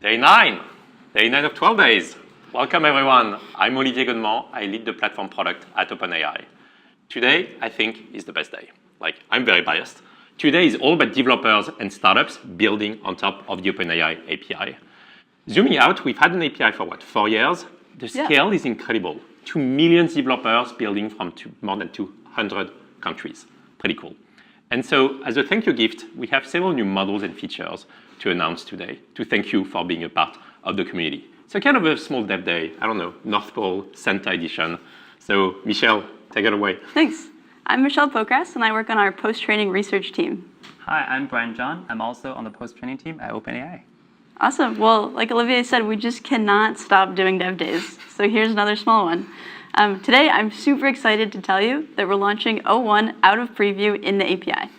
Day 9 of 12 days. Welcome everyone. I'm Olivier Godemont. I lead the platform product at OpenAI. Today, I think, is the best day. I'm very biased. Today is all about developers and startups building on top of the OpenAI API. Zooming out, we've had an API for 4 years? The scale is incredible. 2 million developers building from more than 200 countries. Pretty cool. And so, as a thank you gift, we have several new models and features to announce today to thank you for being a part of the community. So kind of a small dev day, I don't know, North Pole, Santa edition. So Michelle, take it away. Thanks. I'm Michelle Pokras, and I work on our post-training research team. Hi, I'm Brian John. I'm also on the post-training team at OpenAI. Awesome. Well, like Olivier said, we just cannot stop doing dev days. So here's another small one. Today, I'm super excited to tell you that we're launching O1 out of preview in the API.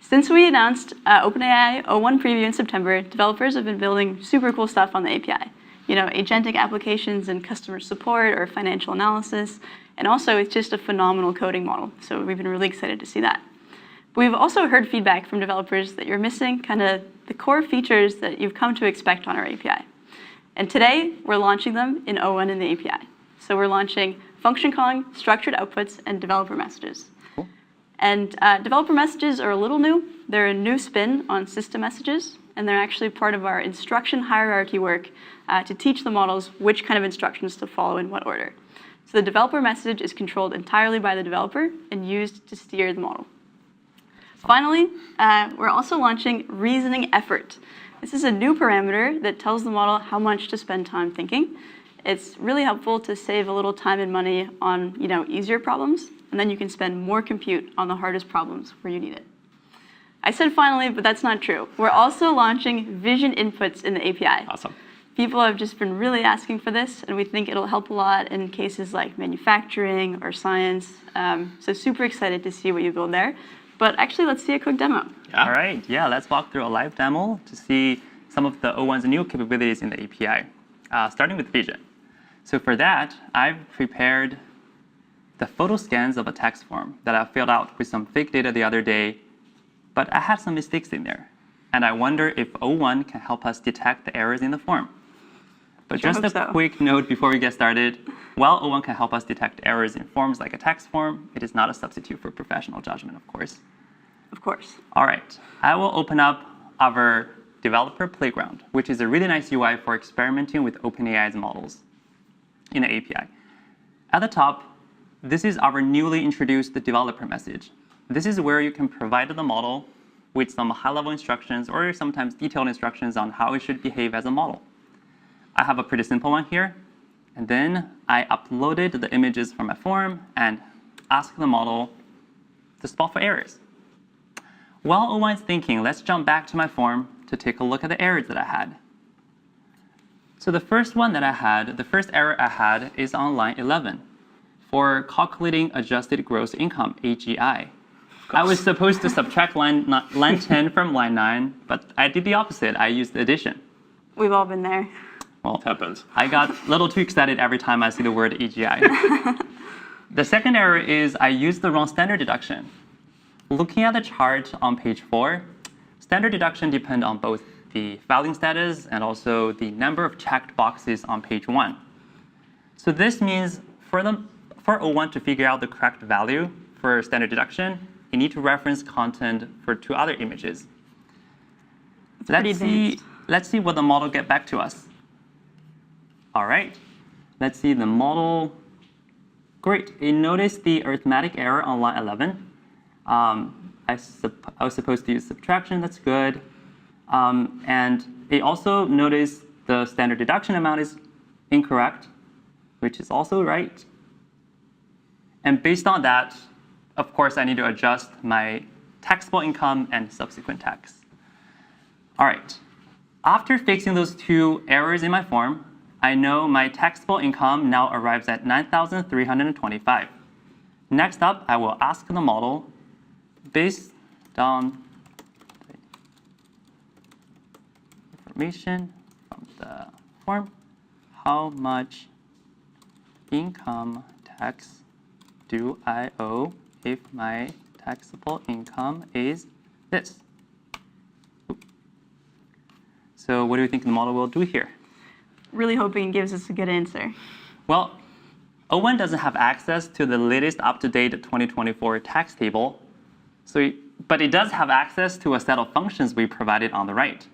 Since we announced OpenAI O1 preview in September, developers have been building super cool stuff on the API. Agentic applications in customer support or financial analysis. And also, it's just a phenomenal coding model. So we've been really excited to see that. But we've also heard feedback from developers that you're missing kind of the core features that you've come to expect on our API. And today, we're launching them in O1 in the API. So we're launching function calling, structured outputs, and developer messages. And developer messages are a little new. They're a new spin on system messages, and they're actually part of our instruction hierarchy work to teach the models which kind of instructions to follow in what order. So the developer message is controlled entirely by the developer and used to steer the model. Finally, we're also launching reasoning effort. This is a new parameter that tells the model how much to spend time thinking. It's really helpful to save a little time and money on easier problems, and then you can spend more compute on the hardest problems where you need it. I said finally, but that's not true. We're also launching vision inputs in the API. Awesome. People have just been really asking for this, and we think it'll help a lot in cases like manufacturing or science. So super excited to see what you build there. But actually, let's see a quick demo. Yeah. All right, let's walk through a live demo to see some of the O1's new capabilities in the API, starting with vision. So for that, I've prepared the photo scans of a tax form that I filled out with some fake data the other day, but I had some mistakes in there. And I wonder if O1 can help us detect the errors in the form. But just a quick note before we get started, while O1 can help us detect errors in forms like a tax form, it is not a substitute for professional judgment, of course. Of course. All right, I will open up our developer playground, which is a really nice UI for experimenting with OpenAI's models in the API. At the top, this is our newly introduced developer message. This is where you can provide the model with some high-level instructions or sometimes detailed instructions on how it should behave as a model. I have a pretty simple one here. And then I uploaded the images from my form and asked the model to spot for errors. While O1 is thinking, let's jump back to my form to take a look at the errors that I had. So the first error I had is on line 11 for calculating adjusted gross income, AGI. I was supposed to subtract line 10 from line 9, but I did the opposite. I used addition. We've all been there. Well, It happens. I got a little too excited every time I see the word AGI. The second error is I used the wrong standard deduction. Looking at the chart on page 4, standard deduction depends on both the filing status and also the number of checked boxes on page 1. So this means for O1 to figure out the correct value for standard deduction, you need to reference content for 2 other images. Let's see what the model get back to us. All right, let's see the model. Great, it noticed the arithmetic error on line 11. I was supposed to use subtraction, that's good. And it also noticed the standard deduction amount is incorrect, which is also right. And based on that, of course, I need to adjust my taxable income and subsequent tax. All right, after fixing those 2 errors in my form, I know my taxable income now arrives at $9,325. Next up, I will ask the model, based on the information from the form, how much income tax do I owe if my taxable income is this? So what do you think the model will do here? Really hoping it gives us a good answer. Well, O1 doesn't have access to the latest up-to-date 2024 tax table, but it does have access to a set of functions we provided on the right.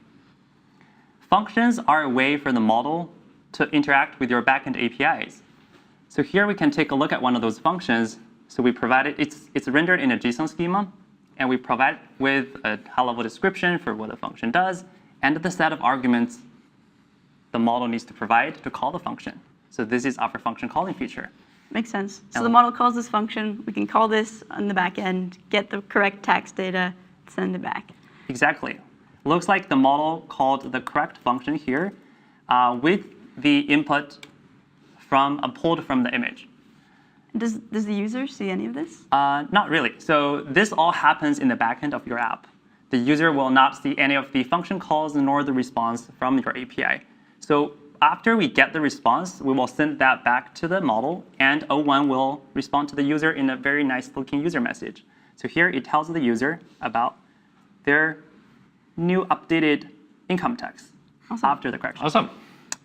Functions are a way for the model to interact with your backend APIs. So here we can take a look at one of those functions. So we provided, it's rendered in a JSON schema, and we provide with a high-level description for what the function does, and the set of arguments the model needs to provide to call the function. So this is our function calling feature. Makes sense. So the model calls this function. We can call this on the back end, get the correct tax data, send it back. Exactly. Looks like the model called the correct function here with the input pulled from the image. Does the user see any of this? Not really. So this all happens in the backend of your app. The user will not see any of the function calls nor the response from your API. So after we get the response, we will send that back to the model, and O1 will respond to the user in a very nice-looking user message. So here it tells the user about their new updated income tax after the correction. Awesome.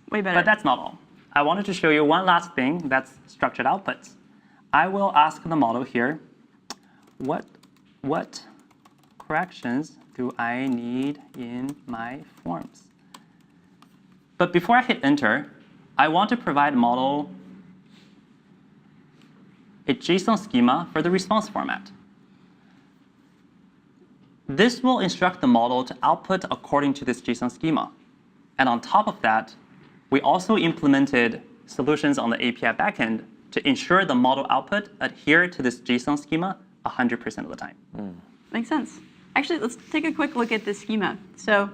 Way better. But that's not all. I wanted to show you one last thing, that's structured outputs. I will ask the model here, what corrections do I need in my forms? But before I hit enter, I want to provide model a JSON schema for the response format. This will instruct the model to output according to this JSON schema. And on top of that, we also implemented solutions on the API backend to ensure the model output adhere to this JSON schema 100% of the time. Makes sense. Actually, let's take a quick look at this schema. So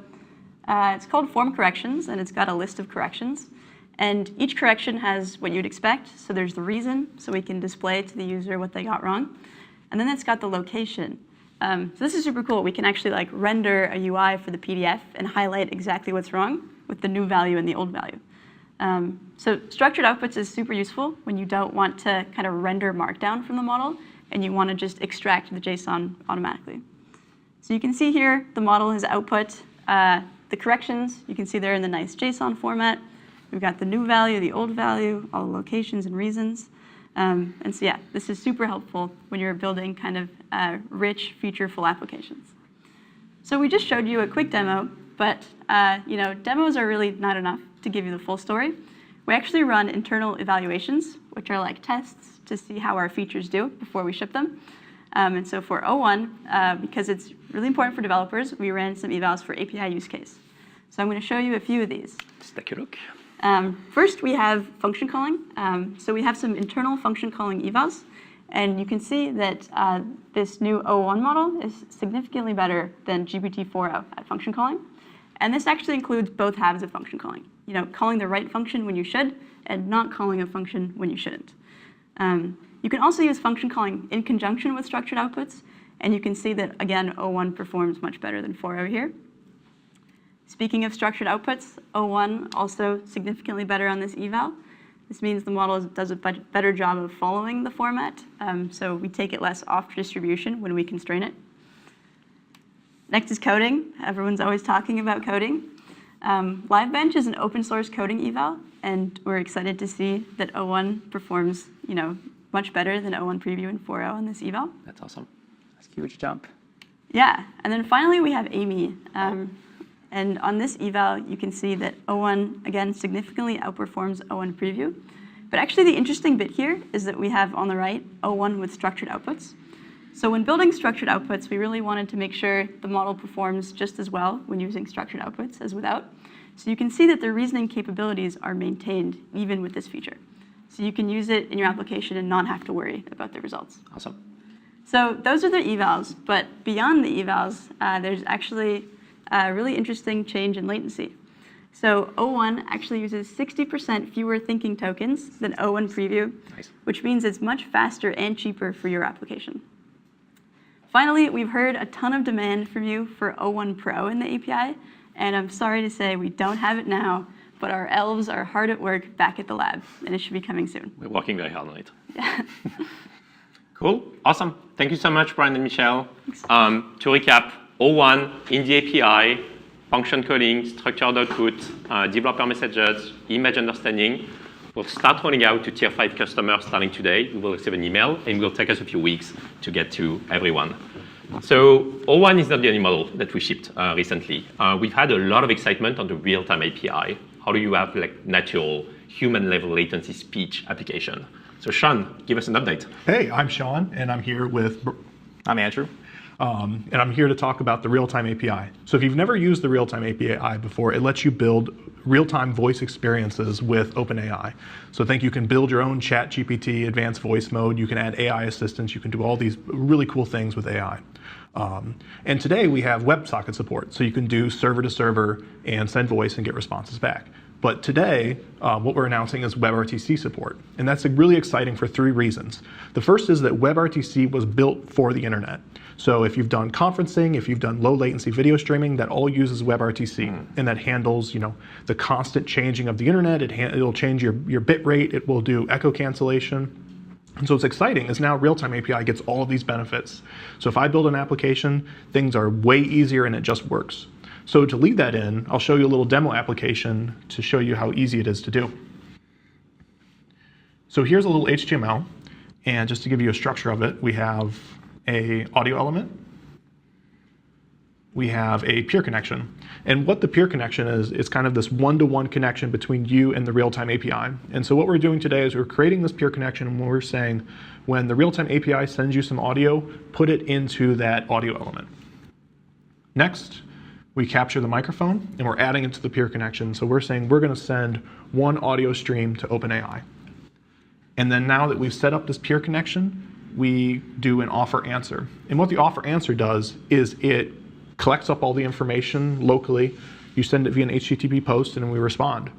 it's called form corrections, and it's got a list of corrections. And each correction has what you'd expect. So there's the reason, so we can display to the user what they got wrong. And then it's got the location. So this is super cool. We can actually render a UI for the PDF and highlight exactly what's wrong with the new value and the old value. So structured outputs is super useful when you don't want to kind of render Markdown from the model and you want to just extract the JSON automatically. So you can see here the model has output the corrections. You can see they're in the nice JSON format. We've got the new value, the old value, all the locations and reasons. And so yeah, this is super helpful when you're building kind of rich, featureful applications. So we just showed you a quick demo, but demos are really not enough to give you the full story. We actually run internal evaluations, which are like tests to see how our features do before we ship them. And so for O1, because it's really important for developers, we ran some evals for API use case. So I'm going to show you a few of these. Let's take a look. First, we have function calling. So we have some internal function calling evals. And you can see that this new O1 model is significantly better than GPT-4o at function calling. And this actually includes both halves of function calling. Calling the right function when you should, and not calling a function when you shouldn't. You can also use function calling in conjunction with structured outputs. And you can see that, again, O1 performs much better than 4o here. Speaking of structured outputs, O1 also significantly better on this eval. This means the model does a better job of following the format, so we take it less off distribution when we constrain it. Next is coding. Everyone's always talking about coding. LiveBench is an open source coding eval, and we're excited to see that O1 performs much better than O1 Preview and 4o on this eval. That's awesome. That's a huge jump. Yeah, and then finally we have Amy. And on this eval, you can see that O1, again, significantly outperforms O1 Preview. But actually, the interesting bit here is that we have on the right O1 with structured outputs. So when building structured outputs, we really wanted to make sure the model performs just as well when using structured outputs as without. So you can see that the reasoning capabilities are maintained even with this feature. So you can use it in your application and not have to worry about the results. Awesome. So those are the evals. But beyond the evals, there's actually a really interesting change in latency. So O1 actually uses 60% fewer thinking tokens than O1 Preview, Nice. which means it's much faster and cheaper for your application. Finally, we've heard a ton of demand from you for O1 Pro in the API, and I'm sorry to say we don't have it now, but our elves are hard at work back at the lab, and it should be coming soon. We're working very hard on it. Cool. Awesome. Thank you so much, Brian and Michelle. To recap, O1 in the API function calling, structured output, developer messages, image understanding. We'll start rolling out to tier 5 customers starting today. You will receive an email, and it will take us a few weeks to get to everyone. So O1 is not the only model that we shipped recently. We've had a lot of excitement on the real-time API. How do you have like natural human-level latency speech application? So Sean, give us an update. Hey, I'm Sean, and I'm here with... I'm Andrew. And I'm here to talk about the real-time API. So if you've never used the real-time API before, it lets you build real-time voice experiences with OpenAI. So think you can build your own ChatGPT advanced voice mode. You can add AI assistants. You can do all these really cool things with AI. And today we have WebSocket support. So you can do server to server and send voice and get responses back. But today, what we're announcing is WebRTC support. And that's really exciting for 3 reasons. The first is that WebRTC was built for the internet. So if you've done conferencing, if you've done low latency video streaming, that all uses WebRTC. And that handles the constant changing of the internet. It'll change your bit rate. It will do echo cancellation. And so what's exciting is now real-time API gets all of these benefits. So if I build an application, things are way easier and it just works. So to lead that in, I'll show you a little demo application to show you how easy it is to do. So here's a little HTML, and just to give you a structure of it, we have an audio element, we have a peer connection. And what the peer connection is kind of this one-to-one connection between you and the real-time API. And so what we're doing today is we're creating this peer connection, and we're saying when the real-time API sends you some audio, put it into that audio element. Next, we capture the microphone, and we're adding it to the peer connection. So we're saying we're going to send one audio stream to OpenAI. And then now that we've set up this peer connection, we do an offer answer. And what the offer answer does is it collects up all the information locally. You send it via an HTTP post, and then we respond.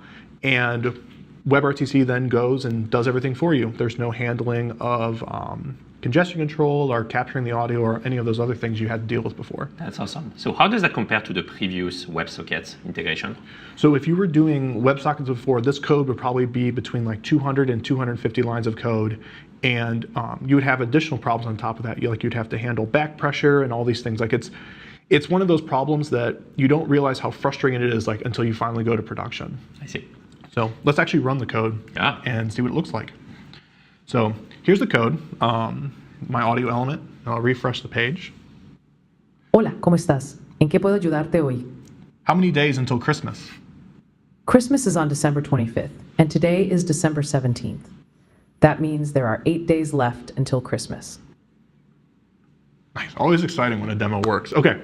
And WebRTC then goes and does everything for you. There's no handling of congestion control or capturing the audio or any of those other things you had to deal with before. That's awesome. So how does that compare to the previous WebSockets integration? So if you were doing WebSockets before, this code would probably be between like 200 and 250 lines of code. And you would have additional problems on top of that. You'd have to handle back pressure and all these things. Like it's one of those problems that you don't realize how frustrating it is until you finally go to production. I see. So let's actually run the code and see what it looks like. So here's the code, my audio element. I'll refresh the page. Hola, ¿cómo estás? ¿En qué puedo ayudarte hoy? How many days until Christmas? Christmas is on December 25th, and today is December 17th. That means there are 8 days left until Christmas. Nice. Always exciting when a demo works. Okay.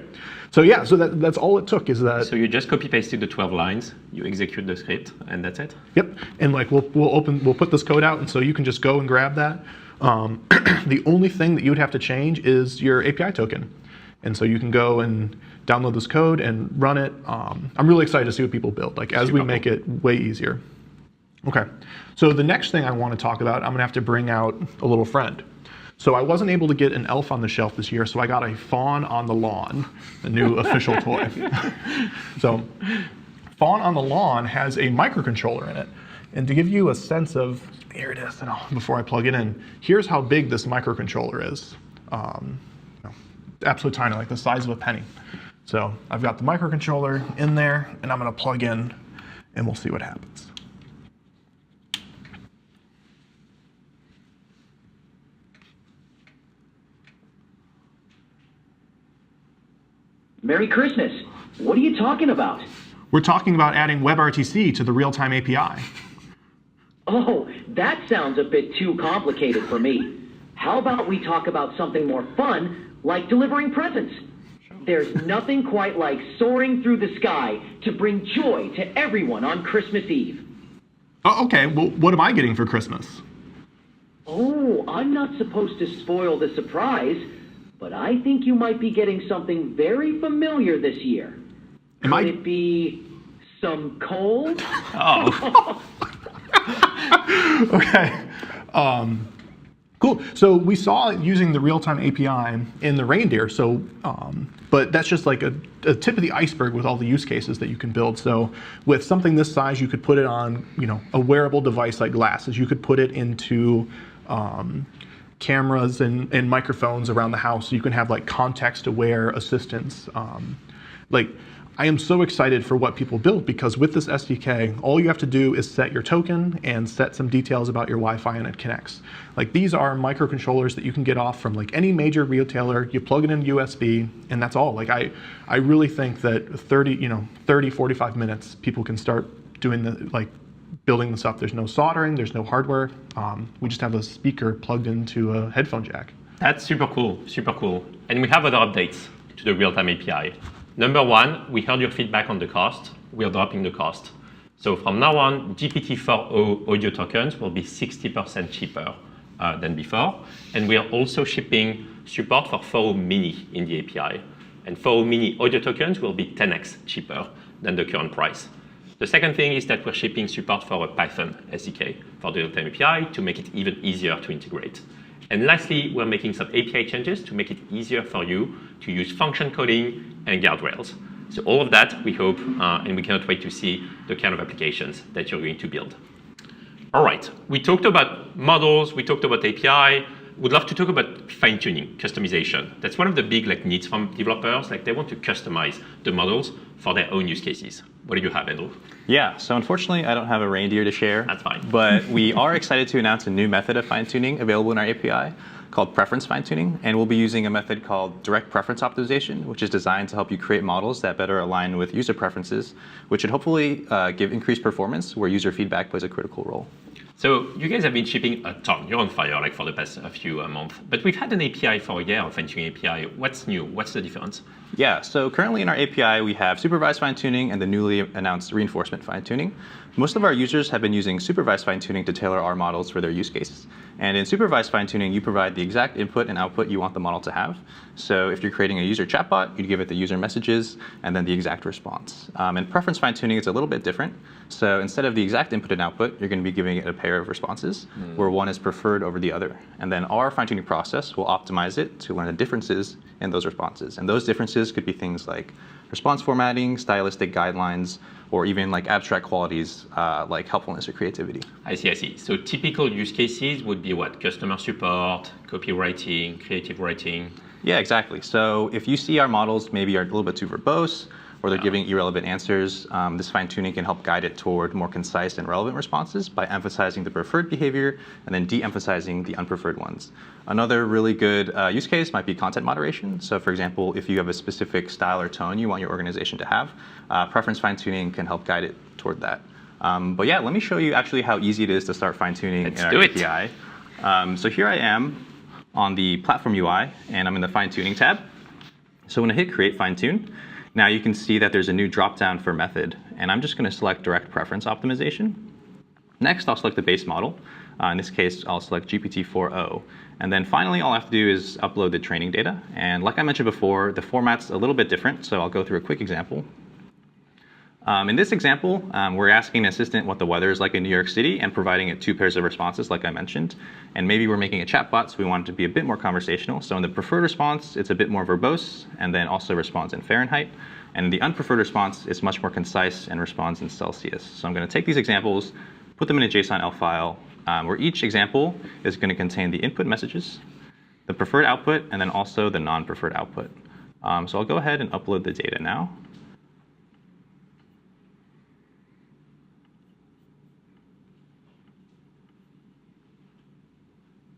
So yeah, so that's all it took is that. So you just copy pasted the 12 lines, you execute the script, and that's it? Yep. And we'll put this code out, and so you can just go and grab that. The only thing that you would have to change is your API token. And so you can go and download this code and run it. I'm really excited to see what people build, as we make it way easier. Okay. So the next thing I want to talk about, I'm going to have to bring out a little friend. So I wasn't able to get an elf on the shelf this year, so I got a fawn on the lawn, a new official toy. So fawn on the lawn has a microcontroller in it. And to give you a sense of, here it is, before I plug it in, here's how big this microcontroller is. Absolutely tiny, like the size of a penny. So I've got the microcontroller in there, and I'm going to plug in, and we'll see what happens. Merry Christmas. What are you talking about? We're talking about adding WebRTC to the real-time API. Oh, that sounds a bit too complicated for me. How about we talk about something more fun, like delivering presents? There's nothing quite like soaring through the sky to bring joy to everyone on Christmas Eve. Oh, okay. Well, what am I getting for Christmas? Oh, I'm not supposed to spoil the surprise, but I think you might be getting something very familiar this year. Could it be some coal? Oh. Okay. Cool. So we saw it using the real-time API in the reindeer. So, but that's just like a tip of the iceberg with all the use cases that you can build. So with something this size, you could put it on, a wearable device like glasses. You could put it into cameras and microphones around the house. So you can have like context-aware assistance. I am so excited for what people build because with this SDK, all you have to do is set your token and set some details about your Wi-Fi and it connects. Like these are microcontrollers that you can get off from like any major retailer. You plug it in USB and that's all. Like I really think that 30, 45 minutes, people can start doing building this up. There's no soldering, there's no hardware. We just have a speaker plugged into a headphone jack. That's super cool, super cool. And we have other updates to the real-time API. Number one, we heard your feedback on the cost. We are dropping the cost. So from now on, GPT-4o audio tokens will be 60% cheaper than before. And we are also shipping support for 4o mini in the API. And 4o mini audio tokens will be 10x cheaper than the current price. The second thing is that we're shipping support for a Python SDK for the real-time API to make it even easier to integrate. And lastly, we're making some API changes to make it easier for you to use function coding and guardrails. So all of that, we hope, and we cannot wait to see the kind of applications that you're going to build. All right, we talked about models, we talked about API. Would love to talk about fine-tuning, customization. That's one of the big needs from developers. They want to customize the models for their own use cases. What do you have, Andrew? Yeah, so unfortunately, I don't have a reindeer to share. That's fine. But we are excited to announce a new method of fine-tuning available in our API called preference fine-tuning. And we'll be using a method called direct preference optimization, which is designed to help you create models that better align with user preferences, which should hopefully give increased performance where user feedback plays a critical role. So you guys have been shipping a ton. You're on fire for the past few months. But we've had an API for a year, a fine-tuning API. What's new? What's the difference? Yeah, so currently in our API, we have supervised fine-tuning and the newly announced reinforcement fine-tuning. Most of our users have been using supervised fine-tuning to tailor our models for their use cases. And in supervised fine-tuning, you provide the exact input and output you want the model to have. So if you're creating a user chatbot, you'd give it the user messages and then the exact response. And preference fine-tuning is a little bit different. So instead of the exact input and output, you're going to be giving it a pair of responses where one is preferred over the other. And then our fine-tuning process will optimize it to learn the differences in those responses. And those differences could be things like response formatting, stylistic guidelines, or even abstract qualities like helpfulness or creativity. I see. So typical use cases would be what? Customer support, copywriting, creative writing? Yeah, exactly. So if you see our models maybe are a little bit too verbose, or they're giving irrelevant answers, this fine-tuning can help guide it toward more concise and relevant responses by emphasizing the preferred behavior and then de-emphasizing the unpreferred ones. Another really good use case might be content moderation. So for example, if you have a specific style or tone you want your organization to have, preference fine-tuning can help guide it toward that. But yeah, let me show you actually how easy it is to start fine-tuning in our API. So here I am on the platform UI, and I'm in the fine-tuning tab. So when I hit create fine-tune, now you can see that there's a new drop-down for method, and I'm just going to select direct preference optimization. Next, I'll select the base model. In this case, I'll select GPT-4o. And then finally, all I have to do is upload the training data. And like I mentioned before, the format's a little bit different, so I'll go through a quick example. In this example, we're asking an assistant what the weather is like in New York City and providing it 2 pairs of responses, like I mentioned. And maybe we're making a chatbot, so we want it to be a bit more conversational. So in the preferred response, it's a bit more verbose, and then also responds in Fahrenheit. And the unpreferred response is much more concise and responds in Celsius. So I'm going to take these examples, put them in a JSON-L file, where each example is going to contain the input messages, the preferred output, and then also the non-preferred output. So I'll go ahead and upload the data now.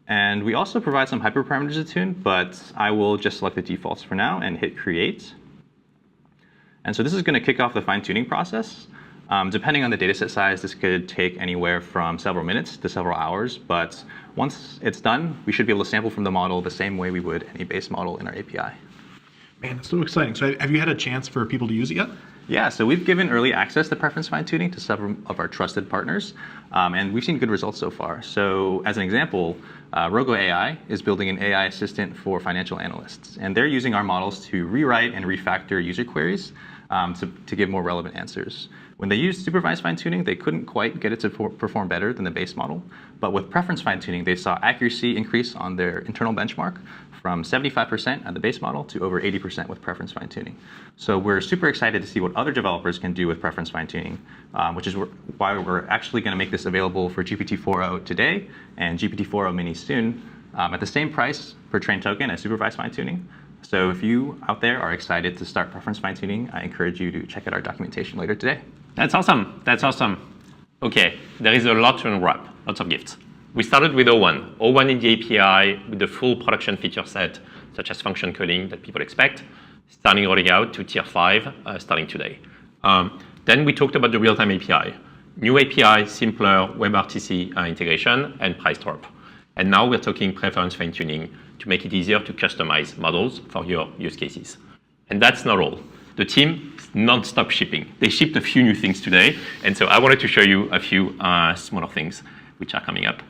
And we also provide some hyperparameters to tune, but I will just select the defaults for now and hit create. And so this is going to kick off the fine-tuning process. Depending on the dataset size, this could take anywhere from several minutes to several hours. But once it's done, we should be able to sample from the model the same way we would any base model in our API. Man, it's so exciting. So have you had a chance for people to use it yet? Yeah, so we've given early access to preference fine-tuning to several of our trusted partners, and we've seen good results so far. So as an example, Rogo AI is building an AI assistant for financial analysts, and they're using our models to rewrite and refactor user queries to give more relevant answers. When they used supervised fine-tuning, they couldn't quite get it to perform better than the base model, but with preference fine-tuning, they saw accuracy increase on their internal benchmark from 75% at the base model to over 80% with preference fine-tuning. So we're super excited to see what other developers can do with preference fine-tuning, which is why we're actually going to make this available for GPT-4o today and GPT-4o mini soon at the same price per trained token as supervised fine-tuning. So if you out there are excited to start preference fine-tuning, I encourage you to check out our documentation later today. That's awesome. That's awesome. Okay, there is a lot to unwrap, lots of gifts. We started with O1. O1 in the API with the full production feature set, such as function calling that people expect, starting rolling out to tier 5, starting today. Then we talked about the real-time API. New API, simpler WebRTC integration, and price drop. And now we're talking preference fine-tuning to make it easier to customize models for your use cases. And that's not all. The team is non-stop shipping. They shipped a few new things today, and so I wanted to show you a few smaller things which are coming up.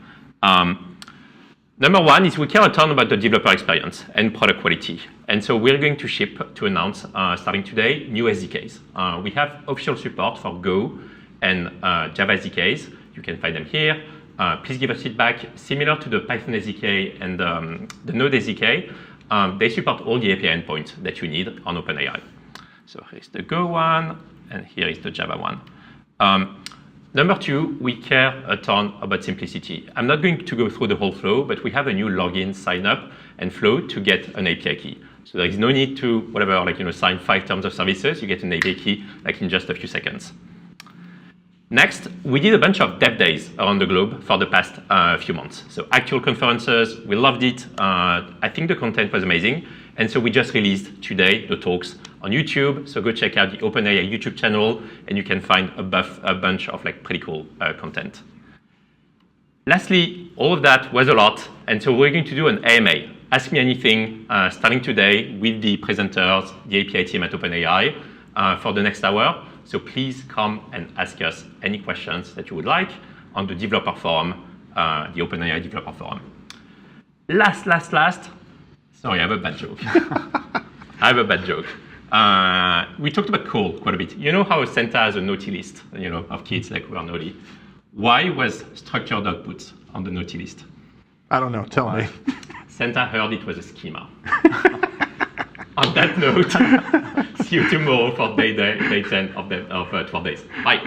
Number one is we care a ton about the developer experience and product quality. And so we're going to ship, to announce, starting today, new SDKs. We have official support for Go and Java SDKs. You can find them here. Please give us feedback. Similar to the Python SDK and the Node SDK, they support all the API endpoints that you need on OpenAI. So here's the Go one, and here is the Java one. Number two, we care a ton about simplicity. I'm not going to go through the whole flow, but we have a new login, sign up, and flow to get an API key. So there is no need to, sign 5 terms of services. You get an API key in just a few seconds. Next, we did a bunch of dev days around the globe for the past few months. So actual conferences, we loved it. I think the content was amazing. And so we just released today the talks on YouTube. So go check out the OpenAI YouTube channel, and you can find a bunch of pretty cool content. Lastly, all of that was a lot. And so we're going to do an AMA. Ask me anything starting today with the presenters, the API team at OpenAI for the next hour. So please come and ask us any questions that you would like on the developer forum, the OpenAI developer forum. Last. Sorry, I have a bad joke. We talked about call quite a bit. You know how Santa has a naughty list, of kids who are naughty. Why was structured output on the naughty list? I don't know. Tell me. Santa heard it was a schema. On that note, see you tomorrow for day 10 of 12 days. Bye.